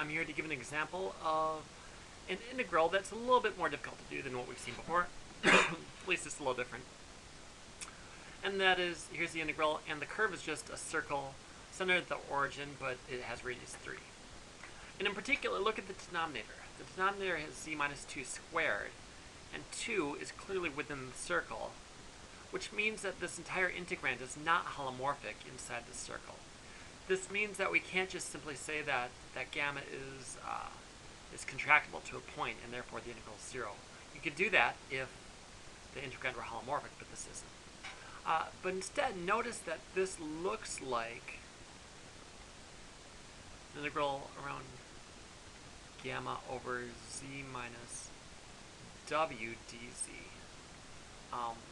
I'm here to give an example of an integral that's a little bit more difficult to do than what we've seen before. At least it's a little different. And that is, here's the integral, and the curve is just a circle centered at the origin, but it has radius 3. And in particular, look at the denominator. The denominator has z minus 2 squared, and 2 is clearly within the circle, which means that this entire integrand is not holomorphic inside the circle. This means that we can't just simply say that gamma is contractible to a point, and therefore the integral is 0. You could do that if the integrand were holomorphic, but this isn't. But instead, notice that this looks like an integral around gamma over z minus w dz,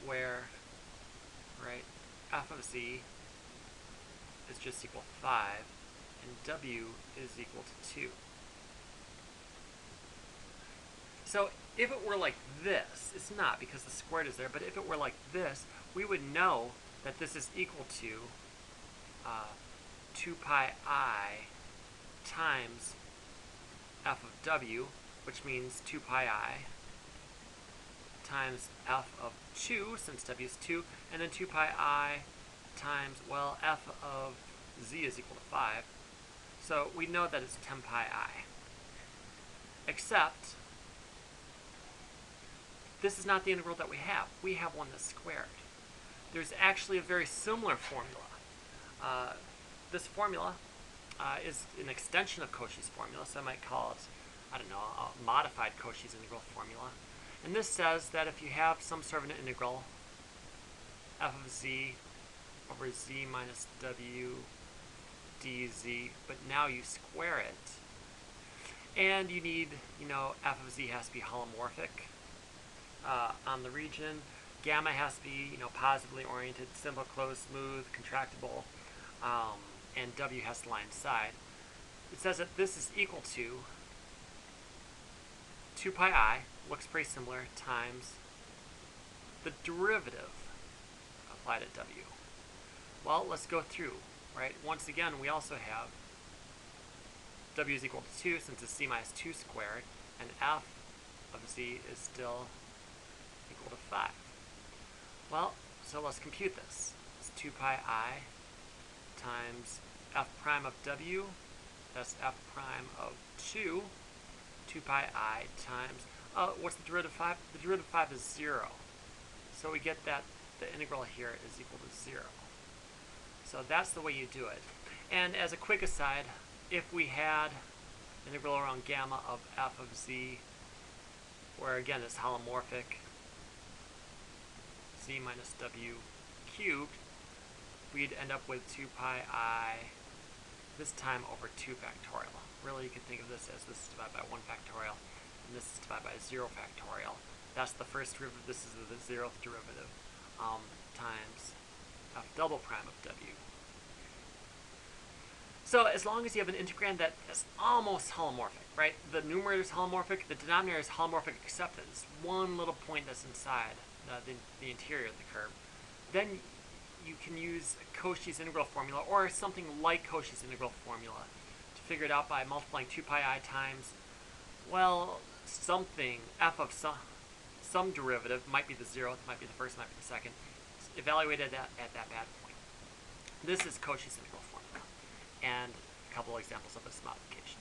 where, right, f of z is just equal to 5, and w is equal to 2. So if it were like this, it's not because the squared is there, but if it were like this, we would know that this is equal to 2 pi I times f of w, which means 2 pi I times f of 2, since w is 2, and then 2 pi I times, well, f of z is equal to 5. So we know that it's 10 pi I. Except, this is not the integral that we have. We have one that's squared. There's actually a very similar formula. This formula is an extension of Cauchy's formula, so I might call it, I don't know, a modified Cauchy's integral formula. And this says that if you have some sort of an integral, f of z over z minus w dz, but now you square it, and you need, f of z has to be holomorphic on the region. Gamma has to be, positively oriented, simple, closed, smooth, contractible, and w has to lie inside. It says that this is equal to 2 pi I, looks pretty similar, times the derivative applied at w. Well, let's go through, right? Once again, we also have w is equal to 2 since it's z minus 2 squared, and f of z is still equal to 5. Well, so let's compute this. It's 2 pi I times f prime of w, that's f prime of 2 pi I times, what's the derivative of 5? The derivative of 5 is 0. So we get that the integral here is equal to 0. So that's the way you do it. And as a quick aside, if we had integral around gamma of f of z, where again it's holomorphic, z minus w cubed, we'd end up with 2 pi I, this time over 2 factorial. Really, you can think of this as this is divided by 1 factorial, and this is divided by 0 factorial. That's the first derivative, this is the 0th derivative, times f double prime of w. So as long as you have an integrand that is almost holomorphic, right? The numerator is holomorphic, the denominator is holomorphic except that this one little point that's inside the interior of the curve, then you can use Cauchy's integral formula or something like Cauchy's integral formula to figure it out by multiplying 2 pi I times, well, something, f of some derivative, might be the 0th, might be the first, might be the second, evaluated at that bad point. This is Cauchy's integral formula, and a couple examples of its modification.